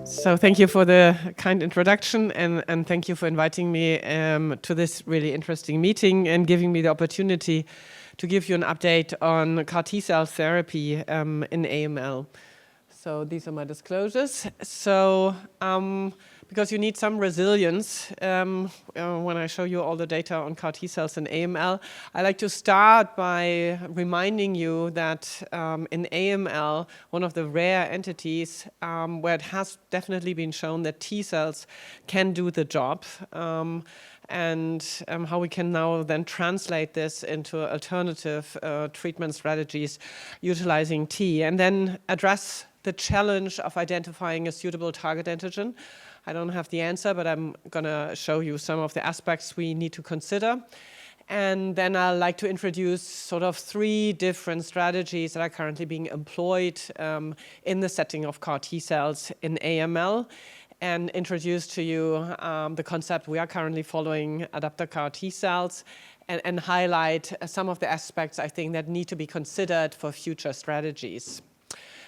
So thank you for the kind introduction, and thank you for inviting me to this really interesting meeting and giving me the opportunity to give you an update on CAR T-cell therapy in AML. So these are my disclosures. So because you need some resilience when I show you all the data on CAR T-cells in AML, I like to start by reminding you that in AML, one of the rare entities where it has definitely been shown that T-cells can do the job, and how we can now then translate this into alternative treatment strategies utilizing T, and then address the challenge of identifying a suitable target antigen. I don't have the answer, but I'm going to show you some of the aspects we need to consider. And then I'd like to introduce sort of 3 different strategies that are currently being employed in the setting of CAR T-cells in AML, and introduce to you the concept we are currently following, adapter CAR T-cells, and highlight some of the aspects I think that need to be considered for future strategies.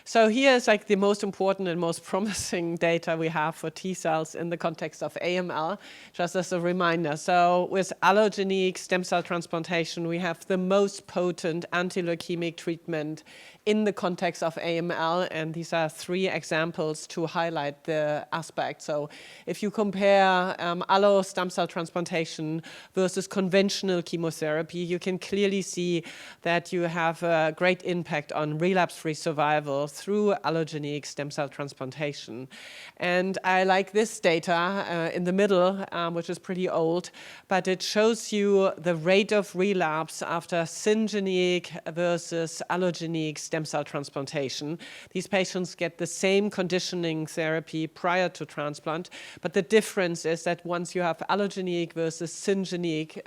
So here's like the most important and most promising data we have for T-cells in the context of AML, just as a reminder. So with allogeneic stem cell transplantation, we have the most potent anti-leukemic treatment in the context of AML, and these are 3 examples to highlight the aspect. So if you compare allo stem cell transplantation versus conventional chemotherapy, you can clearly see that you have a great impact on relapse-free survival through allogeneic stem cell transplantation. And I like this data in the middle, which is pretty old, but it shows you the rate of relapse after syngeneic versus allogeneic stem cell transplantation. These patients get the same conditioning therapy prior to transplant, but the difference is that once you have allogeneic versus syngeneic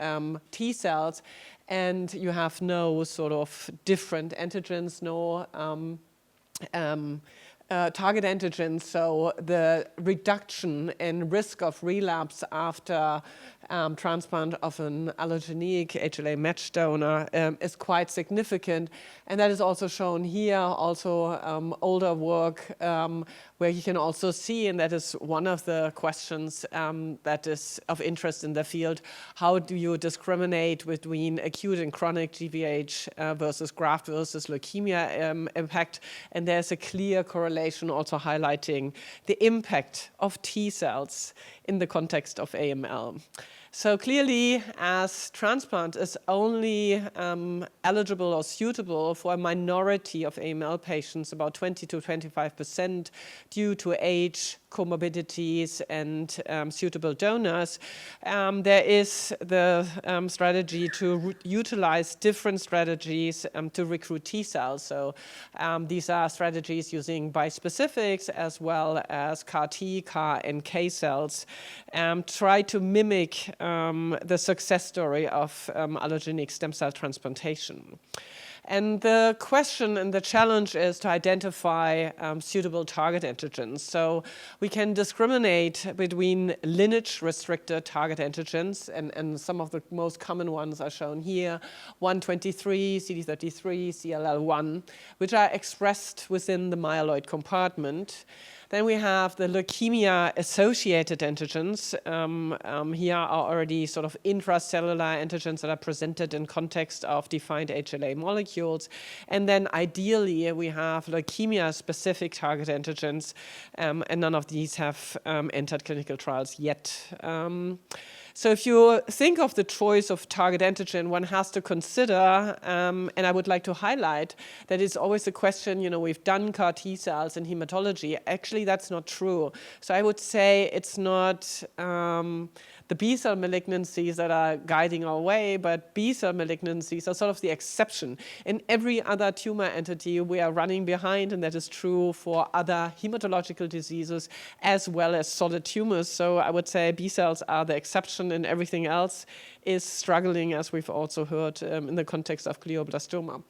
T cells, and you have no sort of different antigens, no target antigens, so the reduction in risk of relapse after transplant of an allogeneic HLA matched donor is quite significant, and that is also shown here. Also older work where you can also see, and that is one of the questions that is of interest in the field, how do you discriminate between acute and chronic GVH versus graft versus leukemia impact? And there's a clear correlation also highlighting the impact of T cells in the context of AML. So clearly, as transplant is only eligible or suitable for a minority of AML patients, about 20 to 25%, due to age, comorbidities, and suitable donors, there is the strategy to utilize different strategies to recruit T cells. So these are strategies using bispecifics as well as CAR T, CAR NK cells, try to mimic the success story of allogeneic stem cell transplantation. And the question and the challenge is to identify suitable target antigens. So we can discriminate between lineage-restricted target antigens, and some of the most common ones are shown here, 123, CD33, CLL1, which are expressed within the myeloid compartment. Then we have the leukemia-associated antigens. Here are already sort of intracellular antigens that are presented in context of defined HLA molecules. And then ideally, we have leukemia-specific target antigens, and none of these have entered clinical trials yet. So if you think of the choice of target antigen, one has to consider, and I would like to highlight that it's always a question, we've done CAR T cells in hematology. Actually, that's not true. So I would say it's not the B-cell malignancies that are guiding our way, but B-cell malignancies are sort of the exception. In every other tumor entity, we are running behind, and that is true for other hematological diseases as well as solid tumors. So I would say B-cells are the exception, and everything else is struggling, as we've also heard in the context of glioblastoma.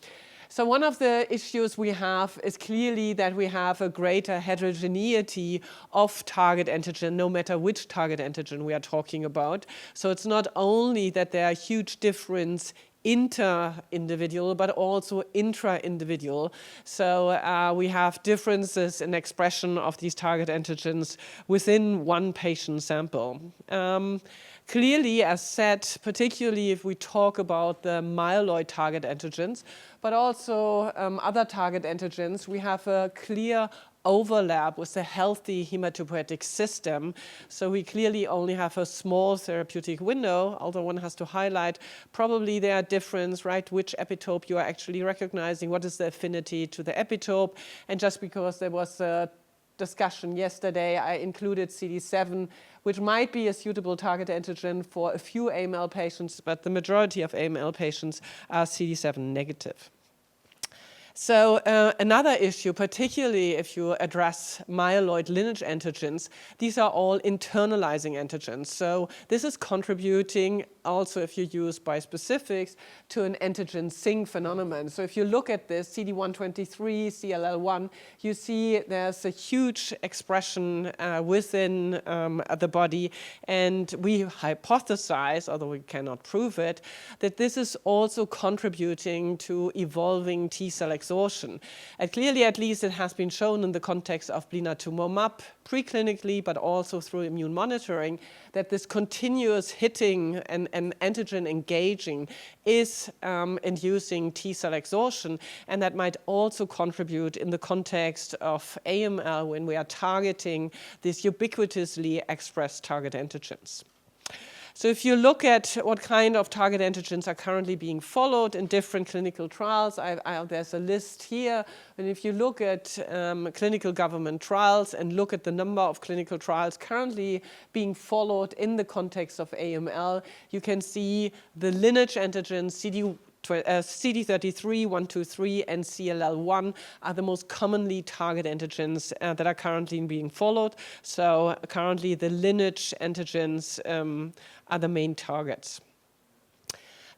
So one of the issues we have is clearly that we have a greater heterogeneity of target antigen, no matter which target antigen we are talking about. So it's not only that there are huge difference inter-individual, but also intra-individual. So we have differences in expression of these target antigens within one patient sample. Clearly, as said, particularly if we talk about the myeloid target antigens, but also other target antigens, we have a clear overlap with the healthy hematopoietic system. So we clearly only have a small therapeutic window, although one has to highlight probably there are differences, right? Which epitope you are actually recognizing, what is the affinity to the epitope. And just because there was a discussion yesterday, I included CD7, which might be a suitable target antigen for a few AML patients, but the majority of AML patients are CD7 negative. So another issue, particularly if you address myeloid lineage antigens, these are all internalizing antigens. So this is contributing also, if you use bispecifics, to an antigen sink phenomenon. So if you look at this, CD123, CLL1, you see there's a huge expression within the body. And we hypothesize, although we cannot prove it, that this is also contributing to evolving T-cell exhaustion. And clearly, at least, it has been shown in the context of blinatumomab preclinically, but also through immune monitoring, that this continuous hitting and antigen engaging is inducing T-cell exhaustion, and that might also contribute in the context of AML when we are targeting these ubiquitously expressed target antigens. So if you look at what kind of target antigens are currently being followed in different clinical trials, there's a list here. And if you look at clinical government trials and look at the number of clinical trials currently being followed in the context of AML, you can see the lineage antigens, CD33, 123, and CLL1 are the most commonly target antigens that are currently being followed. So currently the lineage antigens are the main targets.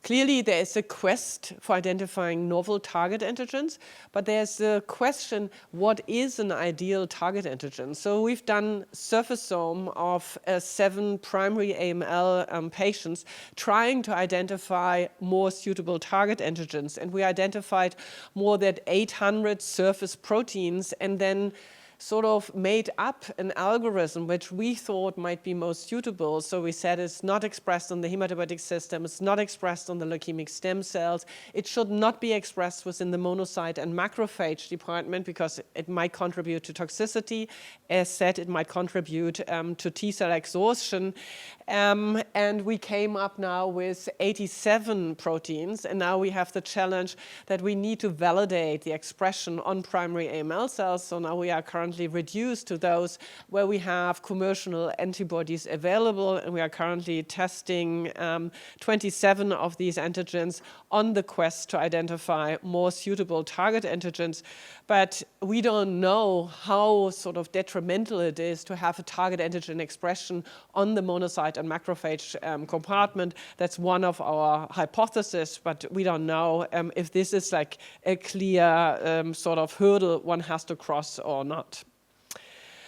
Clearly, there is a quest for identifying novel target antigens, but there's a question, what is an ideal target antigen? So we've done surfaceome of 7 primary AML patients trying to identify more suitable target antigens. And we identified more than 800 surface proteins and then sort of made up an algorithm which we thought might be most suitable. So we said it's not expressed on the hematopoietic system, it's not expressed on the leukemic stem cells, it should not be expressed within the monocyte and macrophage department because it might contribute to toxicity. As said, it might contribute to T-cell exhaustion. And we came up now with 87 proteins, and now we have the challenge that we need to validate the expression on primary AML cells. So now we are currently reduced to those where we have commercial antibodies available, and we are currently testing 27 of these antigens on the quest to identify more suitable target antigens. But we don't know how sort of detrimental it is to have a target antigen expression on the monocyte and macrophage compartment. That's one of our hypotheses, but we don't know if this is like a clear sort of hurdle one has to cross or not.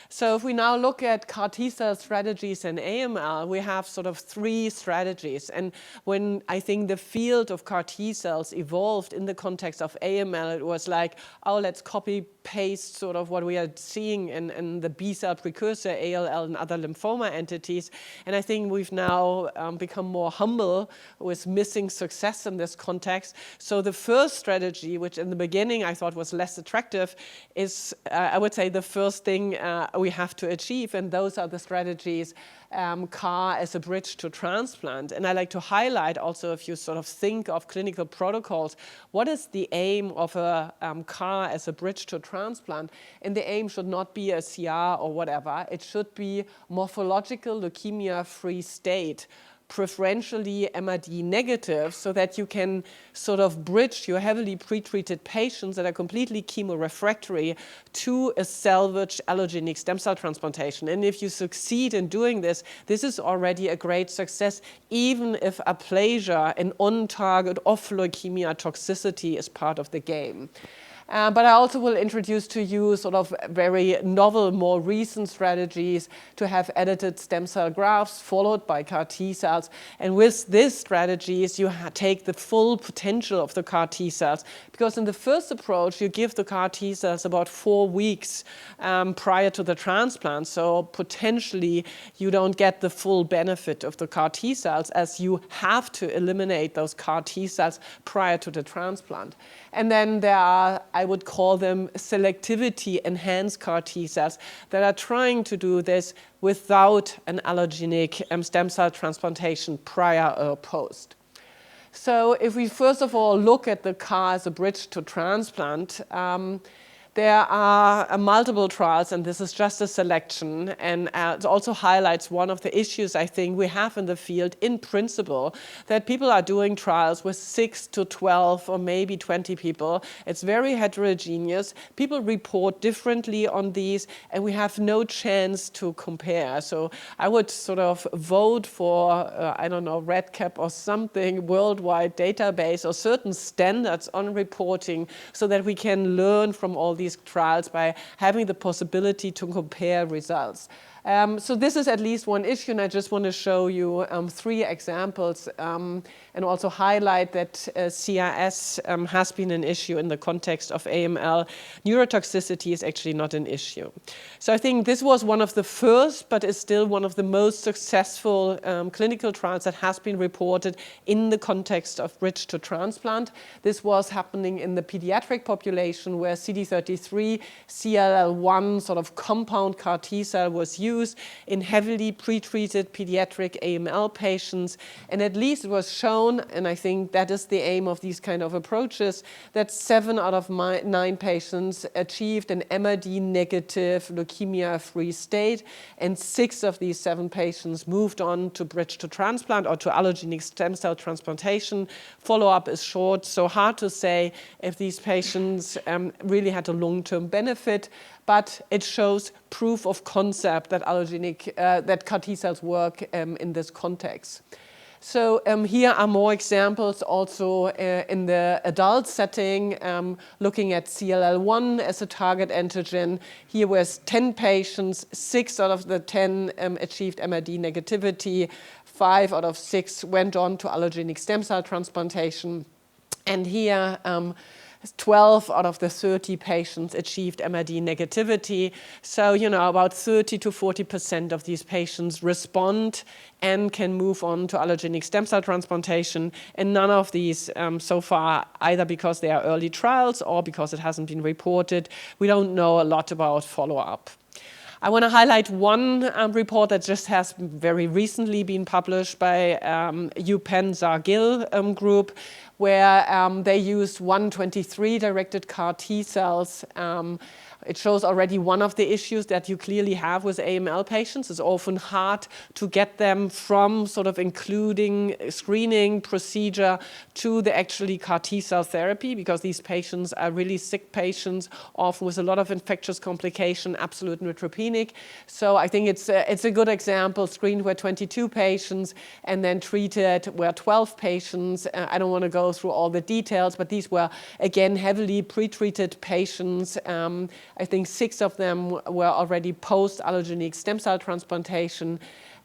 So if we now look at CAR T-cell strategies in AML, we have sort of 3 strategies. And when I think the field of CAR T-cells evolved in the context of AML, it was like, oh, let's copy-paste sort of what we are seeing in the B-cell precursor, ALL, and other lymphoma entities. And I think we've now become more humble with missing success in this context. So the first strategy, which in the beginning I thought was less attractive, is, I would say, the first thing we have to achieve, and those are the strategies CAR as a bridge to transplant. And I like to highlight also, if you sort of think of clinical protocols, what is the aim of a CAR as a bridge to transplant? And the aim should not be a CR or whatever. It should be morphological leukemia-free state preferentially MRD negative so that you can sort of bridge your heavily pretreated patients that are completely chemorefractory to a salvaged allogeneic stem cell transplantation. And if you succeed in doing this, this is already a great success, even if aplasia and on-target off-leukemia toxicity is part of the game. But I also will introduce to you sort of very novel, more recent strategies to have edited stem cell grafts followed by CAR T cells. And with these strategies, you take the full potential of the CAR T cells. Because in the first approach, you give the CAR T cells about 4 weeks prior to the transplant. So potentially, you don't get the full benefit of the CAR T cells as you have to eliminate those CAR T cells prior to the transplant. And then there are, I would call them selectivity-enhanced CAR T cells that are trying to do this without an allogeneic stem cell transplantation prior or post. So if we first of all look at the CAR as a bridge to transplant, there are multiple trials, and this is just a selection, and it also highlights one of the issues I think we have in the field in principle, that people are doing trials with 6 to 12 or maybe 20 people. It's very heterogeneous. People report differently on these, and we have no chance to compare. So I would sort of vote for, I don't know, REDCap or something, worldwide database or certain standards on reporting so that we can learn from all these trials by having the possibility to compare results. So this is at least one issue, and I just want to show you 3 examples and also highlight that CRS has been an issue in the context of AML. Neurotoxicity is actually not an issue. So I think this was one of the first, but is still one of the most successful clinical trials that has been reported in the context of bridge to transplant. This was happening in the pediatric population where CD33, CLL1 sort of compound CAR T cell was used in heavily pretreated pediatric AML patients. And at least it was shown, and I think that is the aim of these kind of approaches, that 7 out of 9 patients achieved an MRD negative leukemia-free state, and 6 of these 7 patients moved on to bridge to transplant or to allogeneic stem cell transplantation. Follow-up is short, so hard to say if these patients really had a long-term benefit, but it shows proof of concept that that CAR T cells work in this context. So here are more examples also in the adult setting, looking at CLL1 as a target antigen. Here was 10 patients, 6 out of the 10 achieved MRD negativity, 5 out of 6 went on to allogeneic stem cell transplantation. And here, 12 out of the 30 patients achieved MRD negativity. So, about 30 to 40% of these patients respond and can move on to allogeneic stem cell transplantation. And none of these so far, either because they are early trials or because it hasn't been reported, we don't know a lot about follow-up. I want to highlight one report that just has very recently been published by UPenn Zargil group, where they used 123-directed CAR T cells. It shows already one of the issues that you clearly have with AML patients. It's often hard to get them from sort of including screening procedure to the actually CAR T cell therapy, because these patients are really sick patients, often with a lot of infectious complication, absolute neutropenic. So I think it's a good example. Screened were 22 patients and then treated were 12 patients. I don't want to go through all the details, but these were, again, heavily pretreated patients. I think 6 of them were already post-allogeneic stem cell transplantation.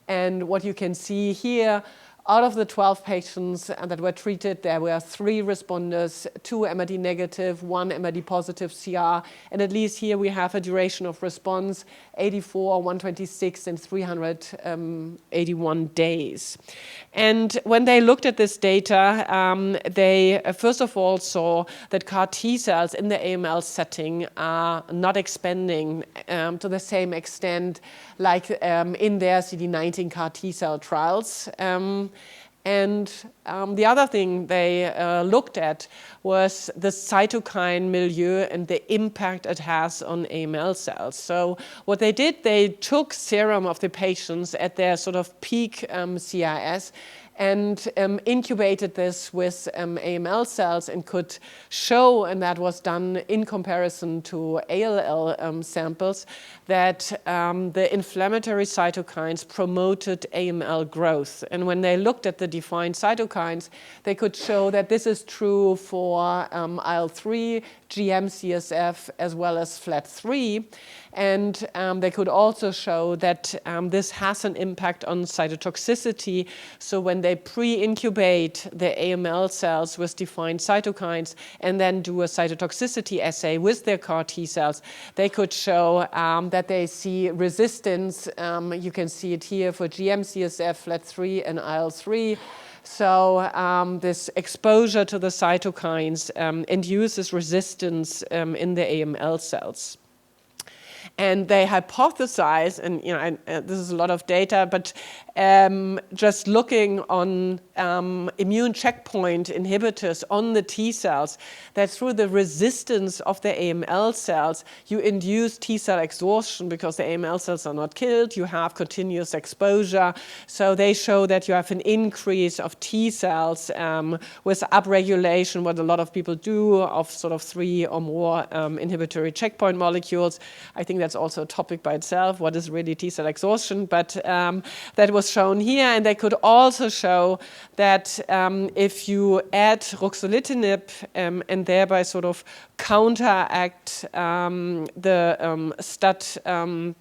And what you can see here, out of the 12 patients that were treated, there were 3 responders, 2 MRD negative, 1 MRD positive CR. And at least here we have a duration of response, 84, 126, and 381 days. And when they looked at this data, they first of all saw that CAR T cells in the AML setting are not expanding to the same extent like in their CD19 CAR T cell trials. And the other thing they looked at was the cytokine milieu and the impact it has on AML cells. So what they did, they took serum of the patients at their sort of peak CIS and incubated this with AML cells and could show, and that was done in comparison to ALL samples, that the inflammatory cytokines promoted AML growth. And when they looked at the defined cytokines, they could show that this is true for IL-3, GM-CSF, as well as FLT3. And they could also show that this has an impact on cytotoxicity. So when they pre-incubate the AML cells with defined cytokines and then do a cytotoxicity assay with their CAR T cells, they could show that they see resistance. You can see it here for GM-CSF, FLT3, and IL-3. So this exposure to the cytokines induces resistance in the AML cells. And they hypothesize, and this is a lot of data, but just looking on immune checkpoint inhibitors on the T cells, that through the resistance of the AML cells, you induce T cell exhaustion because the AML cells are not killed, you have continuous exposure. So they show that you have an increase of T cells with upregulation, what a lot of people do, of sort of 3 or more inhibitory checkpoint molecules. I think that's also a topic by itself, what is really T cell exhaustion, but that was shown here. And they could also show that if you add ruxolitinib and thereby sort of counteract the STAT5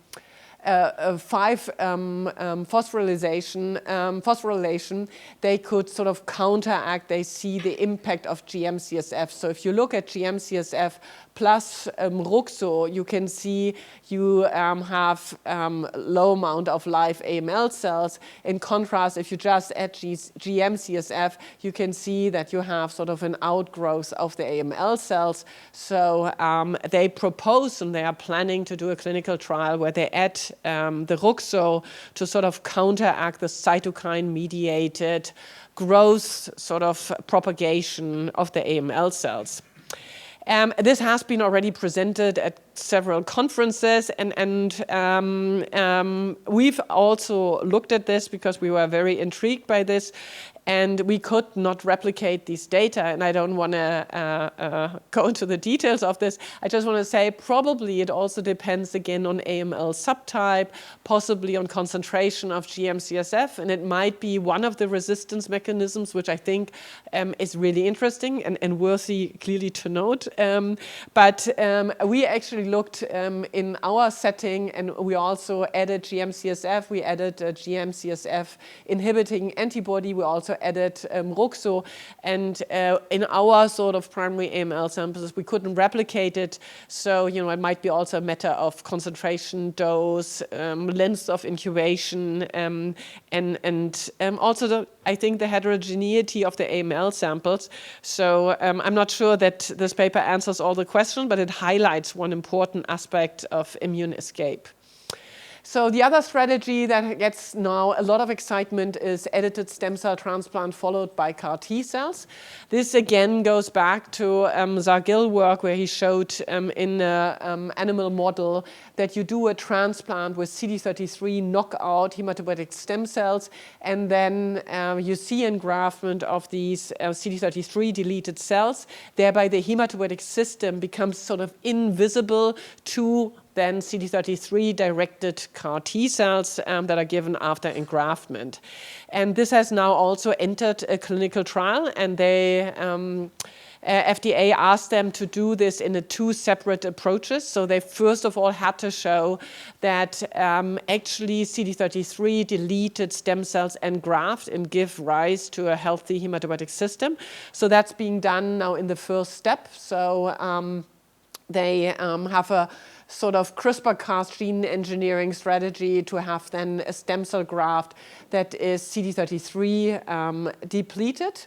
phosphorylation, they could sort of counteract, they see the impact of GM-CSF. So if you look at GM-CSF plus ruxo, you can see you have low amount of live AML cells. In contrast, if you just add GM-CSF, you can see that you have sort of an outgrowth of the AML cells. So they propose, and they are planning to do a clinical trial where they add the ruxo to sort of counteract the cytokine-mediated growth sort of propagation of the AML cells. This has been already presented at several conferences, and we've also looked at this because we were very intrigued by this, and we could not replicate these data. And I don't want to go into the details of this. I just want to say probably it also depends again on AML subtype, possibly on concentration of GM-CSF, and it might be one of the resistance mechanisms, which I think is really interesting and worthy clearly to note. But we actually looked in our setting, and we also added GM-CSF. We added a GM-CSF inhibiting antibody. We also added ruxo, and in our sort of primary AML samples, we couldn't replicate it. So, it might be also a matter of concentration, dose, length of incubation, and also I think the heterogeneity of the AML samples. So I'm not sure that this paper answers all the questions, but it highlights one important aspect of immune escape. So the other strategy that gets now a lot of excitement is edited stem cell transplant followed by CAR T cells. This again goes back to Zargil work, where he showed in an animal model that you do a transplant with CD33 knockout hematopoietic stem cells, and then you see engraftment of these CD33 deleted cells. Thereby the hematopoietic system becomes sort of invisible to then CD33 directed CAR T cells that are given after engraftment. And this has now also entered a clinical trial, and they FDA asked them to do this in 2 separate approaches. So they first of all had to show that actually CD33 deleted stem cells engraft and give rise to a healthy hematopoietic system. So that's being done now in the first step. So they have a sort of CRISPR-Cas gene engineering strategy to have then a stem cell graft that is CD33 depleted.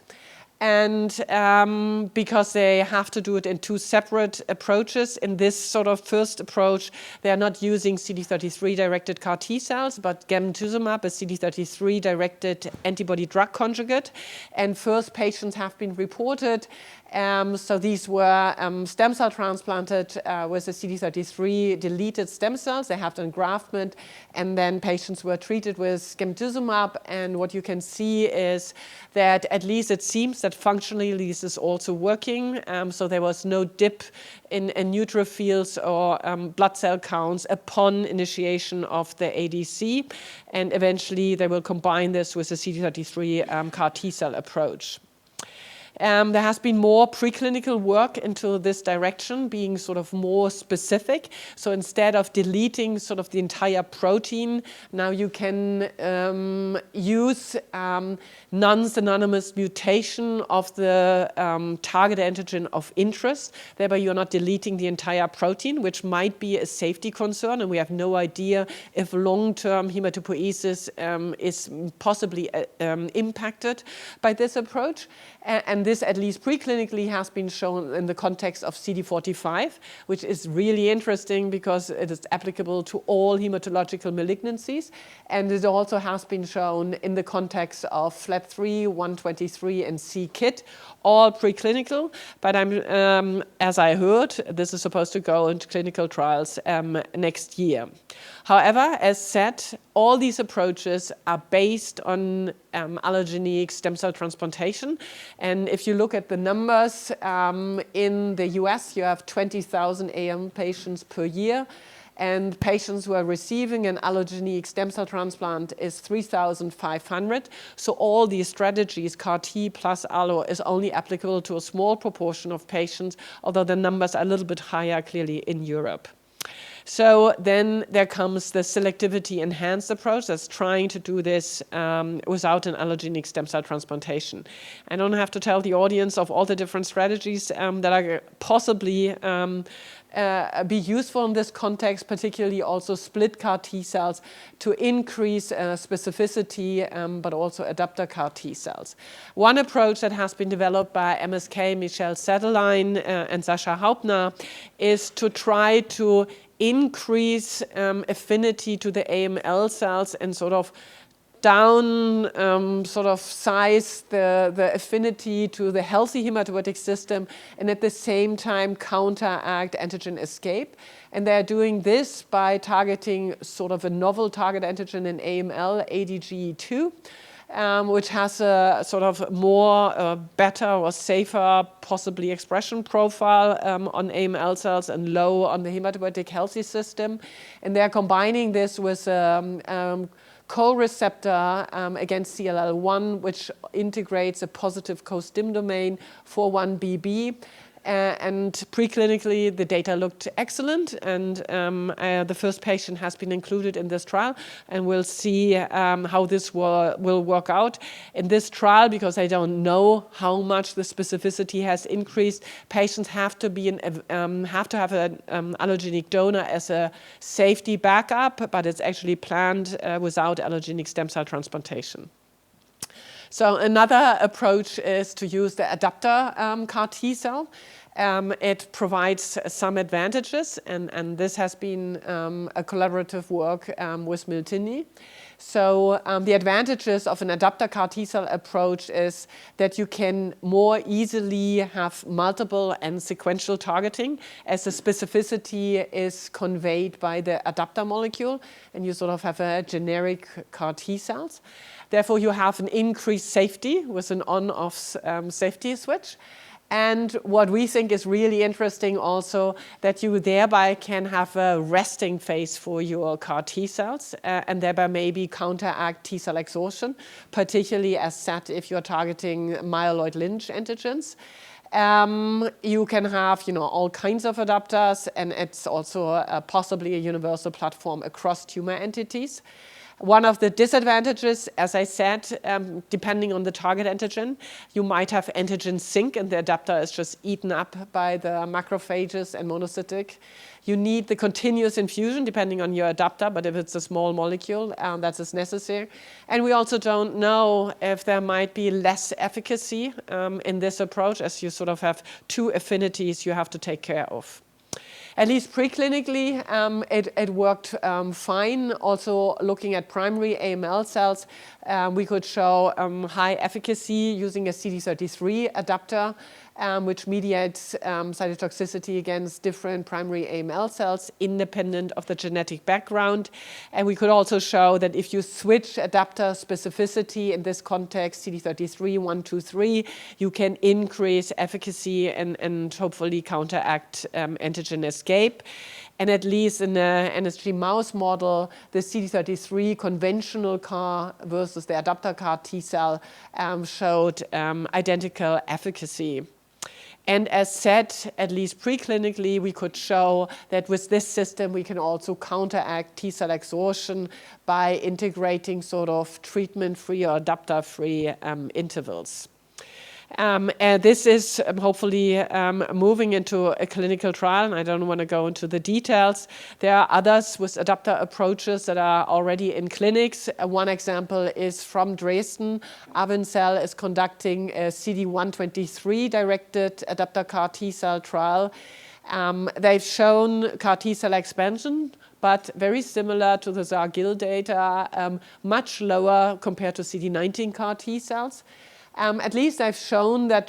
And because they have to do it in two separate approaches, in this sort of first approach, they are not using CD33-directed CAR T cells, but gemtuzumab, a CD33-directed antibody-drug conjugate. And first patients have been reported. So these were stem cell transplanted with the CD33 deleted stem cells. They have an engraftment, and then patients were treated with gemtuzumab. And what you can see is that at least it seems that functionally this is also working. So there was no dip in neutrophils or blood cell counts upon initiation of the ADC. And eventually they will combine this with the CD33 CAR T cell approach. There has been more preclinical work into this direction, being sort of more specific. So instead of deleting sort of the entire protein, now you can use non-synonymous mutation of the target antigen of interest. Thereby, you're not deleting the entire protein, which might be a safety concern, and we have no idea if long-term hematopoiesis is possibly impacted by this approach. And this, at least preclinically, has been shown in the context of CD45, which is really interesting because it is applicable to all hematological malignancies. And it also has been shown in the context of FLT3, 123, and c-KIT, all preclinical. But as I heard, this is supposed to go into clinical trials next year. However, as said, all these approaches are based on allogeneic stem cell transplantation. And if you look at the numbers, in the US, you have 20,000 AM patients per year. And patients who are receiving an allogeneic stem cell transplant is 3,500. So all these strategies, CAR T plus allo, is only applicable to a small proportion of patients, although the numbers are a little bit higher, clearly, in Europe. So then there comes the selectivity enhanced approach that's trying to do this without an allogeneic stem cell transplantation. I don't have to tell the audience of all the different strategies that are possibly be useful in this context, particularly also split CAR T cells to increase specificity, but also adapter CAR T cells. One approach that has been developed by MSK, Michel Sadelein, and Sascha Hauptner is to try to increase affinity to the AML cells and sort of size the affinity to the healthy hematopoietic system, and at the same time counteract antigen escape. And they're doing this by targeting sort of a novel target antigen in AML, ADGE2, which has a sort of more better or safer possibly expression profile on AML cells and low on the hematopoietic healthy system. And they're combining this with co-receptor against CLL1, which integrates a positive co-stim domain for 1BB. And preclinically, the data looked excellent, and the first patient has been included in this trial, and we'll see how this will work out. In this trial, because I don't know how much the specificity has increased, patients have to have an allogeneic donor as a safety backup, but it's actually planned without allogeneic stem cell transplantation. So another approach is to use the adapter CAR T cell. It provides some advantages, and this has been a collaborative work with Miltenyi. So the advantages of an adapter CAR T cell approach is that you can more easily have multiple and sequential targeting, as the specificity is conveyed by the adapter molecule, and you sort of have a generic CAR T cells. Therefore, you have an increased safety with an on-off safety switch. And what we think is really interesting also, that you thereby can have a resting phase for your CAR T cells and thereby maybe counteract T cell exhaustion, particularly as said if you're targeting myeloid lineage antigens. You can have, all kinds of adapters, and it's also possibly a universal platform across tumor entities. One of the disadvantages, as I said, depending on the target antigen, you might have antigen sink and the adapter is just eaten up by the macrophages and monocytic. You need the continuous infusion depending on your adapter, but if it's a small molecule, that is necessary. And we also don't know if there might be less efficacy in this approach, as you sort of have two affinities you have to take care of. At least preclinically, it worked fine. Also, looking at primary AML cells, we could show high efficacy using a CD33 adapter, which mediates cytotoxicity against different primary AML cells independent of the genetic background. And we could also show that if you switch adapter specificity in this context, CD33, 1, 2, 3, you can increase efficacy and hopefully counteract antigen escape. And at least in the NSG mouse model, the CD33 conventional CAR versus the adapter CAR T cell showed identical efficacy. And as said, at least preclinically, we could show that with this system, we can also counteract T cell exhaustion by integrating sort of treatment-free or adapter-free intervals. This is hopefully moving into a clinical trial, and I don't want to go into the details. There are others with adapter approaches that are already in clinics. One example is from Dresden. Avencell is conducting a CD123-directed adapter CAR T cell trial. They've shown CAR T cell expansion, but very similar to the Zar-Gil data, much lower compared to CD19 CAR T cells. At least I've shown that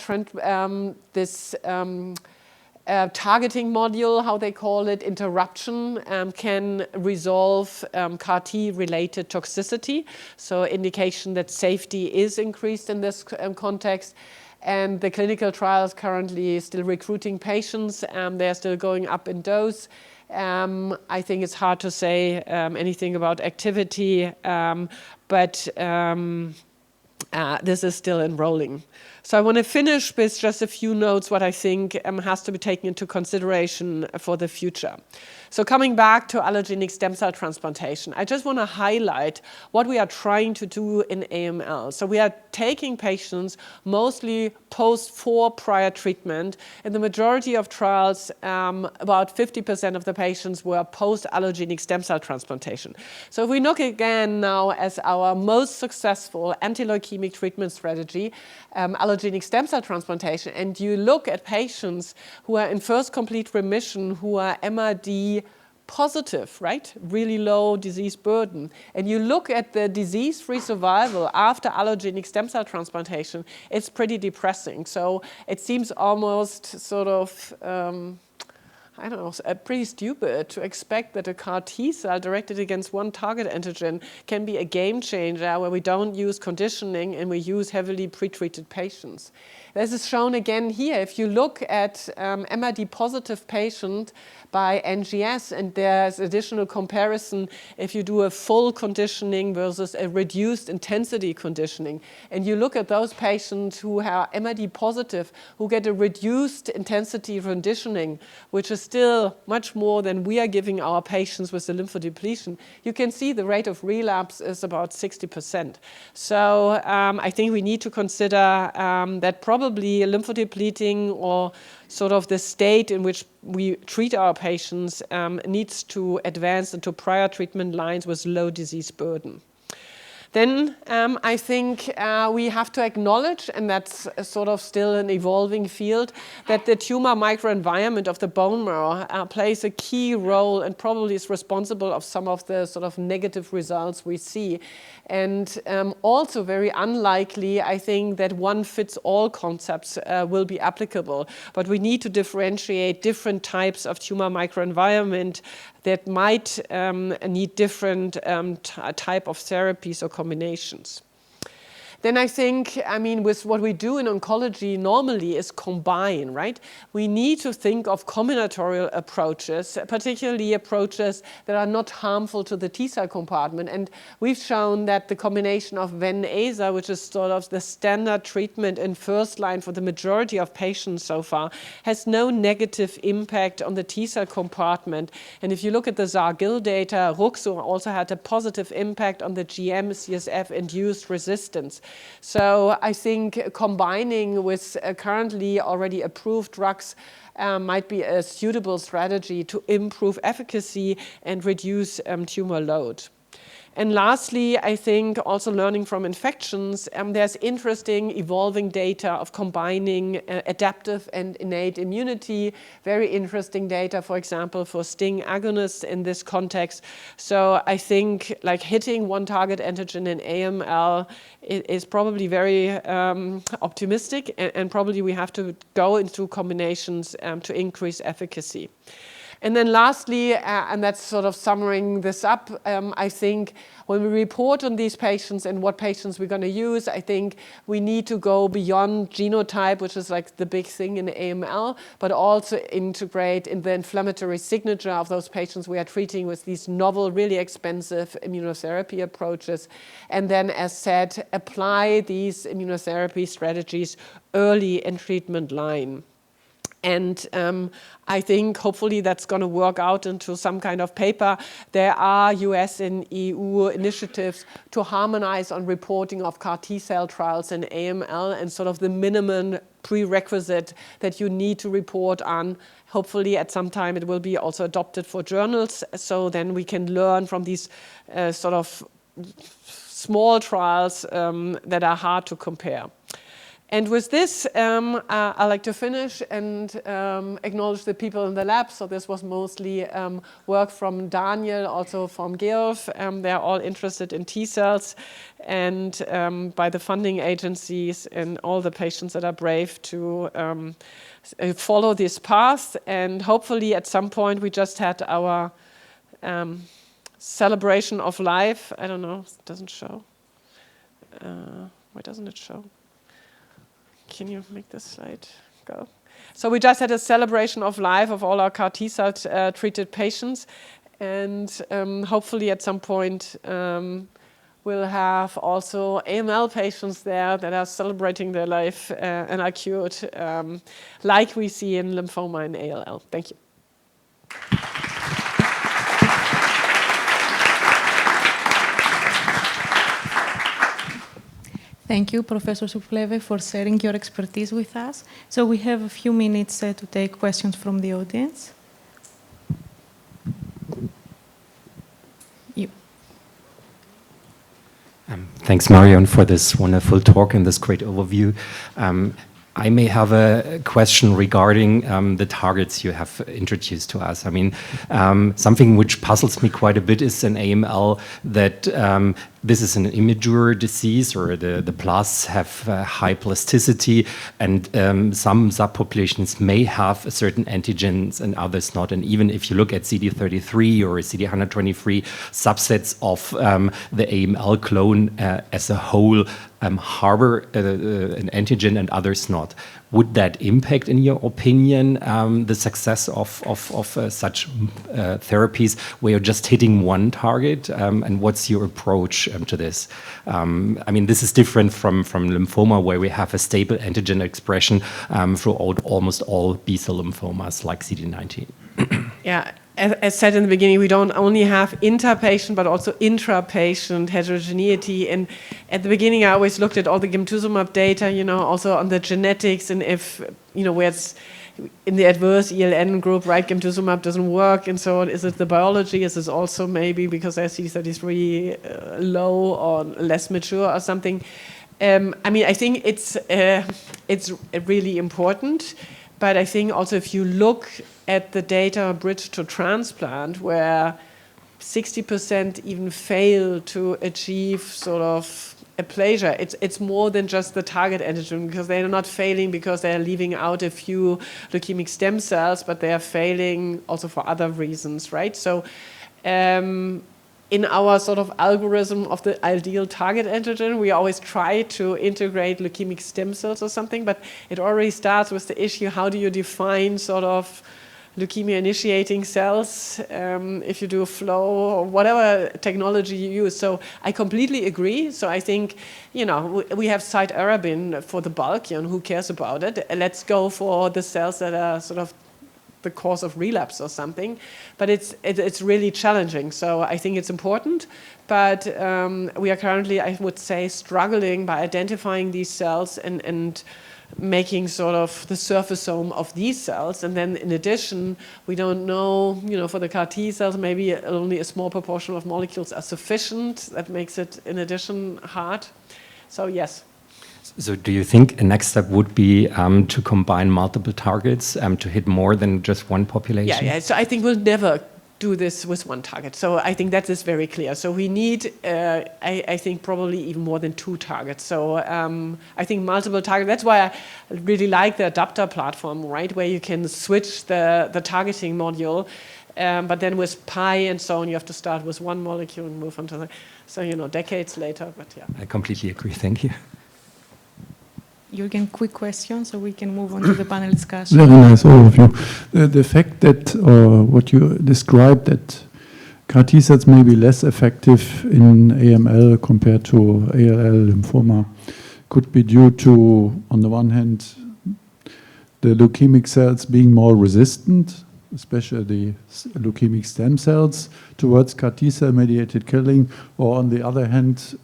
this targeting module, how they call it, interruption, can resolve CAR T-related toxicity. So indication that safety is increased in this context. And the clinical trial is currently still recruiting patients. They're still going up in dose. I think it's hard to say anything about activity, but this is still enrolling. So I want to finish with just a few notes what I think has to be taken into consideration for the future. So coming back to allogeneic stem cell transplantation, I just want to highlight what we are trying to do in AML. So we are taking patients mostly post-4 prior treatment. In the majority of trials, about 50% of the patients were post-allogeneic stem cell transplantation. So if we look again now as our most successful anti-leukemic treatment strategy, allogeneic stem cell transplantation, and you look at patients who are in first complete remission, who are MRD positive, right? Really low disease burden. And you look at the disease-free survival after allogeneic stem cell transplantation, it's pretty depressing. So it seems almost sort of, I don't know, pretty stupid to expect that a CAR T cell directed against one target antigen can be a game changer where we don't use conditioning and we use heavily pretreated patients. This is shown again here. If you look at MRD positive patient by NGS, and there's additional comparison if you do a full conditioning versus a reduced intensity conditioning. And you look at those patients who are MRD positive, who get a reduced intensity conditioning, which is still much more than we are giving our patients with the lymphodepletion. You can see the rate of relapse is about 60%. So I think we need to consider that probably lymphodepleting or sort of the state in which we treat our patients needs to advance into prior treatment lines with low disease burden. Then I think we have to acknowledge, and that's sort of still an evolving field, that the tumor microenvironment of the bone marrow plays a key role and probably is responsible of some of the sort of negative results we see. And also very unlikely, I think, that one-fits-all concepts will be applicable. But we need to differentiate different types of tumor microenvironment that might need different type of therapies or combinations. then I think, I mean, with what we do in oncology normally is combine, right? We need to think of combinatorial approaches, particularly approaches that are not harmful to the T-cell compartment. And we've shown that the combination of Ven/Aza, which is sort of the standard treatment in first line for the majority of patients so far, has no negative impact on the T-cell compartment. And if you look at the Zargil data, Ruxo also had a positive impact on the GM-CSF-induced resistance. So I think combining with currently already approved drugs might be a suitable strategy to improve efficacy and reduce tumor load. And lastly, I think also learning from infections, there's interesting evolving data of combining adaptive and innate immunity, very interesting data, for example, for STING agonists in this context. So I think like hitting one target antigen in AML is probably very optimistic, and probably we have to go into combinations to increase efficacy. And then lastly, and that's sort of summarizing this up, I think when we report on these patients and what patients we're going to use, I think we need to go beyond genotype, which is like the big thing in AML, but also integrate in the inflammatory signature of those patients we are treating with these novel, really expensive immunotherapy approaches. And then, as said, apply these immunotherapy strategies early in treatment line. And I think hopefully that's going to work out into some kind of paper. There are US and EU initiatives to harmonize on reporting of CAR T-cell trials in AML and sort of the minimum prerequisite that you need to report on. Hopefully at some time it will be also adopted for journals, so then we can learn from these sort of small trials that are hard to compare. And with this, I'd like to finish and acknowledge the people in the lab. So this was mostly work from Daniel, also from Georg. They're all interested in T-cells, and by the funding agencies and all the patients that are brave to follow this path. And hopefully at some point we just had our celebration of life. I don't know, it doesn't show. Why doesn't it show? Can you make this slide go? So we just had a celebration of life of all our CAR T-cell treated patients, and hopefully at some point we'll have also AML patients there that are celebrating their life and are cured, like we see in lymphoma and ALL. Thank you. Thank you, Professor Subklewe, for sharing your expertise with us. So we have a few minutes to take questions from the audience. You. Thanks, Marion, for this wonderful talk and this great overview. I may have a question regarding the targets you have introduced to us. I mean, something which puzzles me quite a bit is in AML that this is an immature disease, or the blasts have high plasticity, and some subpopulations may have certain antigens and others not. And even if you look at CD33 or CD123, subsets of the AML clone as a whole harbor an antigen and others not. Would that impact, in your opinion, the success of such therapies where you're just hitting one target? And what's your approach to this? I mean, this is different from lymphoma, where we have a stable antigen expression throughout almost all B-cell lymphomas like CD19. Yeah. As said in the beginning, we don't only have inter-patient, but also intra-patient heterogeneity. And at the beginning, I always looked at all the gemtuzumab data, also on the genetics, and if, where it's in the adverse ELN group, right, gemtuzumab doesn't work, and so on. Is it the biology? Is this also maybe because their CD33 low or less mature or something? I mean, I think it's really important. But I think also if you look at the data bridge to transplant, where 60% even fail to achieve sort of aplasia, it's more than just the target antigen, because they're not failing because they're leaving out a few leukemic stem cells, but they are failing also for other reasons, right? So in our sort of algorithm of the ideal target antigen, we always try to integrate leukemic stem cells or something, but it already starts with the issue, how do you define sort of leukemia initiating cells if you do a flow or whatever technology you use. So I completely agree. So I think, you know, we have cytarabine for the bulk, you know, who cares about it? Let's go for the cells that are sort of the cause of relapse or something, but it's really challenging. So I think it's important, but we are currently, I would say, struggling by identifying these cells and making sort of the surfaceome of these cells. And then in addition, we don't know, you know, for the CAR T cells, maybe only a small proportion of molecules are sufficient. That makes it, in addition, hard. So yes. So do you think a next step would be to combine multiple targets to hit more than just one population? Yeah. So I think we'll never do this with one target. So I think that is very clear. So we need, I think, probably even more than 2 targets. So I think multiple targets. That's why I really like the adapter platform, right, where you can switch the targeting module. But then with Pi and so on, you have to start with one molecule and move on to the, so, you know, decades later. But yeah. I completely agree. Thank you. Jürgen, quick question so we can move on to the panel discussion. Very nice overview. The fact that what you described, that CAR T cells may be less effective in AML compared to ALL lymphoma, could be due to, on the one hand, the leukemic cells being more resistant, especially the leukemic stem cells, towards CAR T cell mediated killing, or on the other hand,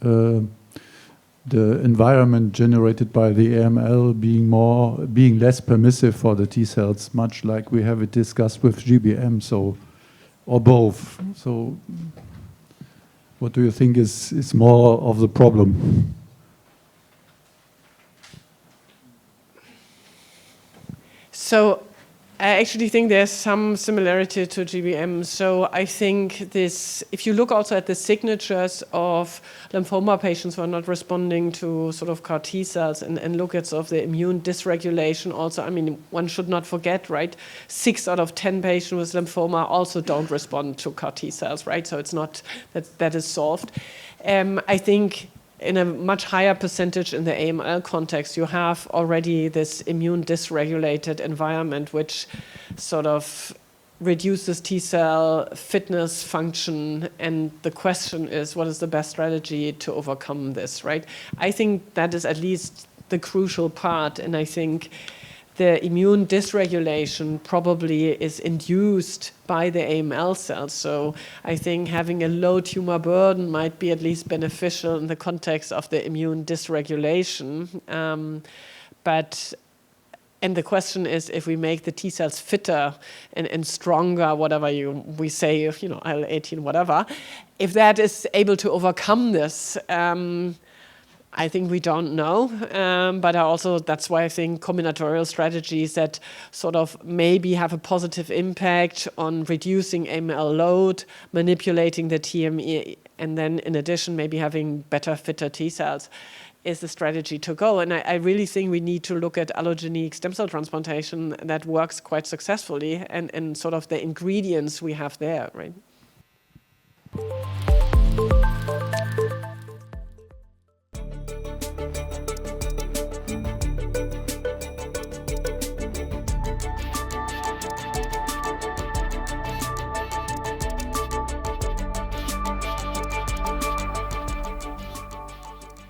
the environment generated by the AML being less permissive for the T cells, much like we have it discussed with GBM, so, or both. So what do you think is more of the problem? So I actually think there's some similarity to GBM. So I think this, if you look also at the signatures of lymphoma patients who are not responding to sort of CAR T cells and look at sort of the immune dysregulation also, I mean, one should not forget, right? 6 out of 10 patients with lymphoma also don't respond to CAR T cells, right? So it's not that is solved. I think in a much higher percentage in the AML context, you have already this immune dysregulated environment, which sort of reduces T cell fitness function. And the question is, what is the best strategy to overcome this, right? I think that is at least the crucial part. And I think the immune dysregulation probably is induced by the AML cells. So I think having a low tumor burden might be at least beneficial in the context of the immune dysregulation. And the question is, if we make the T cells fitter and stronger, whatever we say, you know, IL-18, whatever, if that is able to overcome this, I think we don't know, but that's why I think combinatorial strategies that sort of maybe have a positive impact on reducing AML load, manipulating the TME, and then in addition maybe having better, fitter T cells is the strategy to go. And I really think we need to look at allogeneic stem cell transplantation that works quite successfully and sort of the ingredients we have there, right?